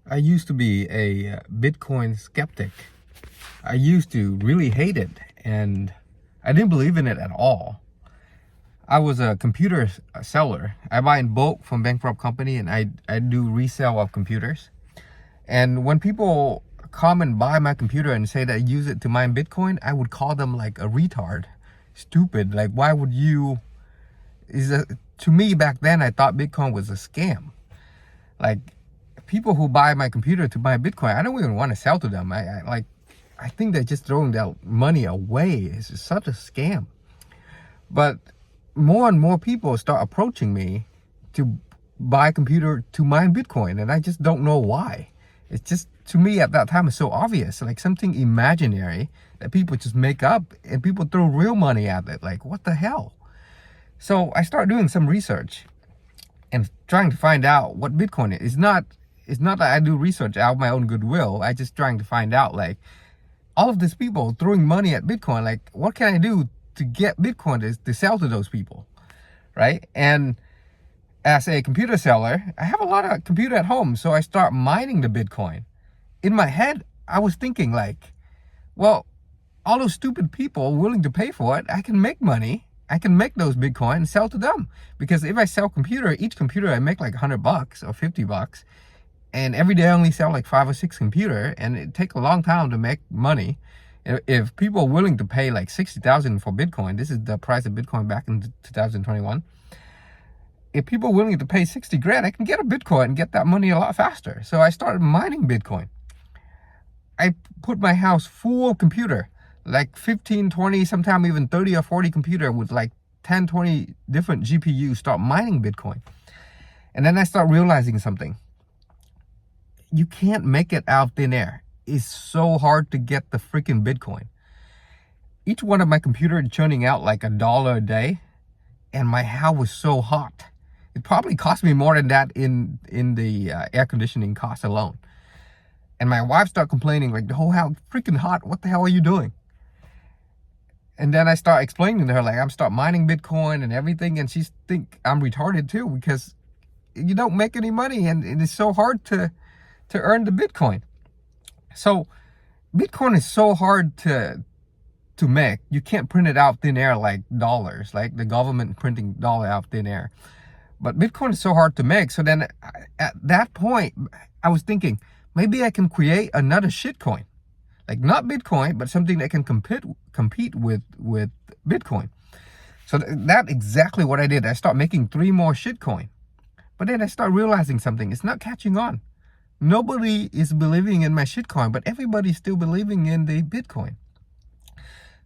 I used to be a Bitcoin skeptic. I used to really hate it and I didn't believe in it at all. I was a computer seller. I buy in bulk from bankrupt company and I do resale of computers. And when people come and buy my computer and say that I use it to mine Bitcoin, I would call them like a retard, stupid. Like, why would you? To me back then, I thought Bitcoin was a scam. Like, people who buy my computer to buy Bitcoin, I don't even want to sell to them. I think they're just throwing their money away. It's such a scam. But more and more people start approaching me to buy a computer to mine Bitcoin, and I just don't know why. It's just, to me at that time, it's so obvious, like something imaginary that people just make up, and people throw real money at it. Like, what the hell? So I start doing some research and trying to find out what Bitcoin is. It's not that I do research out of my own goodwill. I just trying to find out, like, all of these people throwing money at Bitcoin, like, what can I do to get Bitcoin to sell to those people, right? And as a computer seller, I have a lot of computer at home, so I start mining the Bitcoin. In my head, I was thinking like, well, all those stupid people willing to pay for it, I can make money. I can make those Bitcoin and sell to them. Because if I sell each computer, I make like $100 or $50. And every day I only sell like 5 or 6 computer, and it takes a long time to make money. If people are willing to pay like 60,000 for Bitcoin, this is the price of Bitcoin back in 2021. If people are willing to pay 60 grand, I can get a Bitcoin and get that money a lot faster. So I started mining Bitcoin. I put my house full of computer, like 15, 20, sometimes even 30 or 40 computer with like 10, 20 different GPUs, start mining Bitcoin. And then I start realizing something. You can't make it out of thin air. It's so hard to get the freaking Bitcoin. Each one of my computers churning out like $1 a day, and my house was so hot. It probably cost me more than that in the air conditioning cost alone. And my wife started complaining, like, the whole house freaking hot. What the hell are you doing? And then I start explaining to her, like, I'm start mining Bitcoin and everything, and she think I'm retarded too, because you don't make any money, and it's so hard to earn the Bitcoin. So Bitcoin is so hard to make. You can't print it out thin air like dollars, like the government printing dollar out thin air. But Bitcoin is so hard to make. So then at that point, I was thinking, maybe I can create another shitcoin. Like, not Bitcoin, but something that can compete with Bitcoin. So that's exactly what I did. I started making 3 more shitcoin. But then I started realizing something. It's not catching on. Nobody is believing in my shitcoin, but everybody's still believing in the Bitcoin.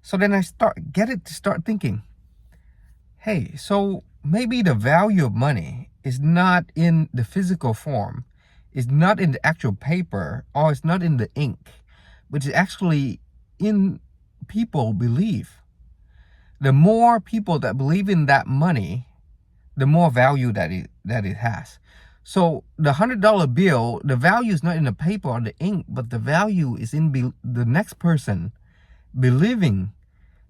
So then I start thinking, hey, so maybe the value of money is not in the physical form, is not in the actual paper, or it's not in the ink, but it's actually in people believe. The more people that believe in that money, the more value that it has. So the $100 bill, the value is not in the paper or the ink, but the value is in the next person believing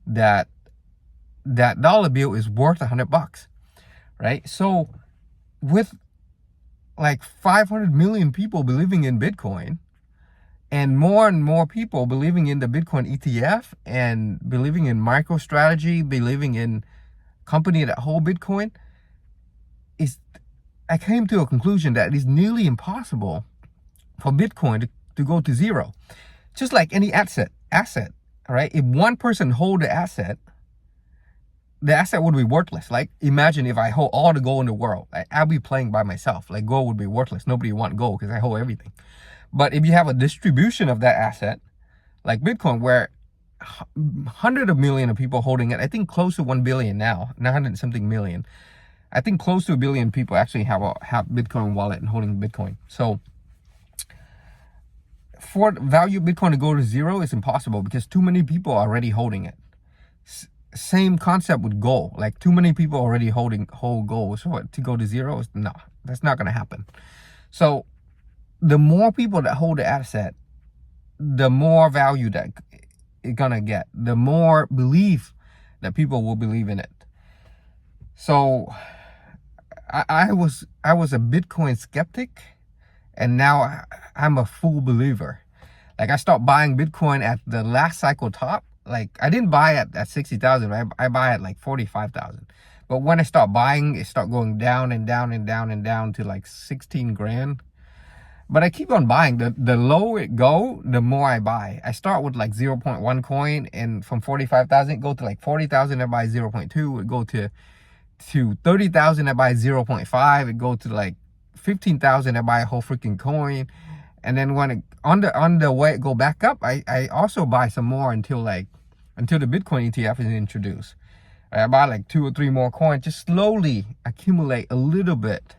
that dollar bill is worth $100, right? So with like 500 million people believing in Bitcoin, and more people believing in the Bitcoin ETF, and believing in MicroStrategy, believing in company that hold Bitcoin, I came to a conclusion that it is nearly impossible for Bitcoin to go to zero. Just like any asset, right? If one person hold the asset would be worthless. Like, imagine if I hold all the gold in the world, I'll be playing by myself. Like, gold would be worthless. Nobody would want gold because I hold everything. But if you have a distribution of that asset, like Bitcoin, where hundreds of millions of people holding it, I think close to 1 billion now, 900 something million. I think close to 1 billion people actually have Bitcoin wallet and holding Bitcoin. So for the value of Bitcoin to go to zero is impossible because too many people are already holding it. Same concept with gold. Like, too many people already hold gold. So to go to zero, no, that's not going to happen. So the more people that hold the asset, the more value that it's going to get. The more belief that people will believe in it. So I was a Bitcoin skeptic, And now I'm a full believer. Like I stopped buying Bitcoin at the last cycle top. Like I didn't buy it at 60,000. I buy at like 45,000. But when I stopped buying, it started going down and down and down and down to like 16 grand. But I keep on buying. The lower it go, the more I buy. I start with like 0.1 coin, and from 45,000 go to like 40,000. I buy 0.2. It go to 30,000. I buy 0.5. It go to like 15,000. I buy a whole freaking coin. And then when it, on the way it go back up, I also buy some more until the Bitcoin ETF is introduced. I buy like 2 or 3 more coins, just slowly accumulate a little bit.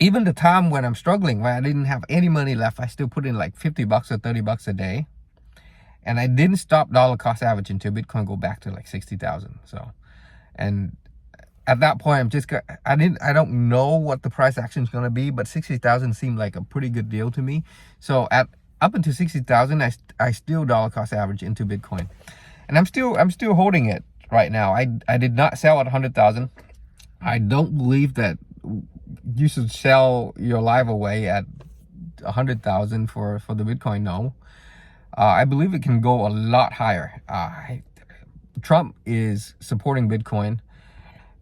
Even the time when I'm struggling, when I didn't have any money left, I still put in like 50 bucks or 30 bucks a day. And I didn't stop dollar cost average until Bitcoin go back to like 60,000. So, and at that point, I don't know what the price action is going to be, but 60,000 seemed like a pretty good deal to me. So up until 60,000, I still dollar cost average into Bitcoin. And I'm still holding it right now. I did not sell at 100,000. I don't believe that you should sell your life away at 100,000 for the Bitcoin. No, I believe it can go a lot higher. Trump is supporting Bitcoin.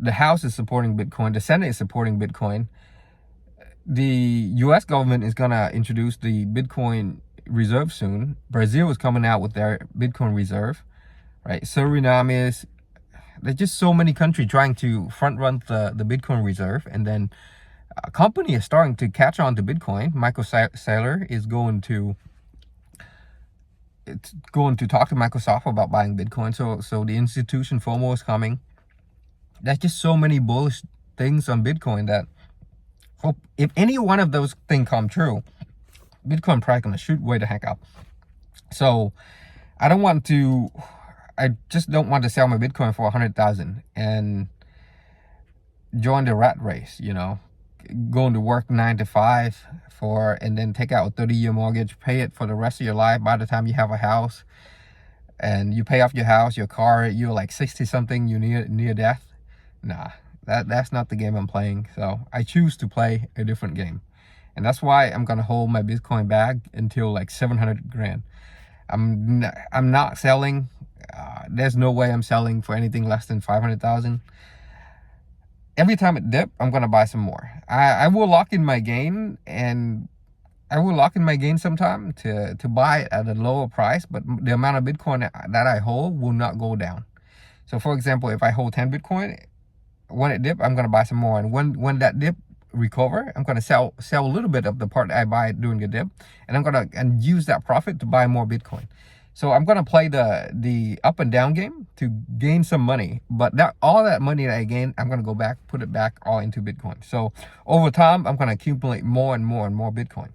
The House is supporting Bitcoin. The Senate is supporting Bitcoin. The U.S. government is gonna introduce the Bitcoin reserve soon. Brazil is coming out with their Bitcoin reserve, right? Suriname is. There's just so many countries trying to front run the Bitcoin reserve, and then a company is starting to catch on to Bitcoin. Michael Saylor is going to talk to Microsoft about buying Bitcoin. So the institution FOMO is coming. There's just so many bullish things on Bitcoin that if any one of those things come true, Bitcoin probably gonna shoot way the heck up. So I just don't want to sell my Bitcoin for 100,000 and join the rat race, going to work 9 to 5 and then take out a 30-year mortgage, pay it for the rest of your life. By the time you have a house and you pay off your house, your car, you're like 60 something, you near death. Nah, that's not the game I'm playing. So I choose to play a different game. And that's why I'm going to hold my Bitcoin bag until like 700 grand. I'm not selling. There's no way I'm selling for anything less than 500,000. Every time it dips, I'm gonna buy some more. I will lock in my gain, and I will lock in my gain sometime to buy it at a lower price, but the amount of Bitcoin that I hold will not go down. So for example, if I hold 10 Bitcoin, when it dip, I'm gonna buy some more, and when that dip recover, I'm gonna sell a little bit of the part that I buy during the dip, and I'm gonna use that profit to buy more Bitcoin. So I'm gonna play the up and down game to gain some money, but all that money that I gain, I'm gonna go back, put it back all into Bitcoin. So over time, I'm gonna accumulate more and more and more Bitcoin.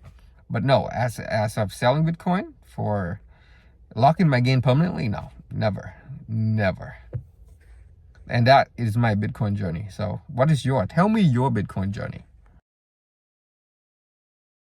But no, as of selling Bitcoin for locking my gain permanently, no, never. And that is my Bitcoin journey. So what is your? Tell me your Bitcoin journey.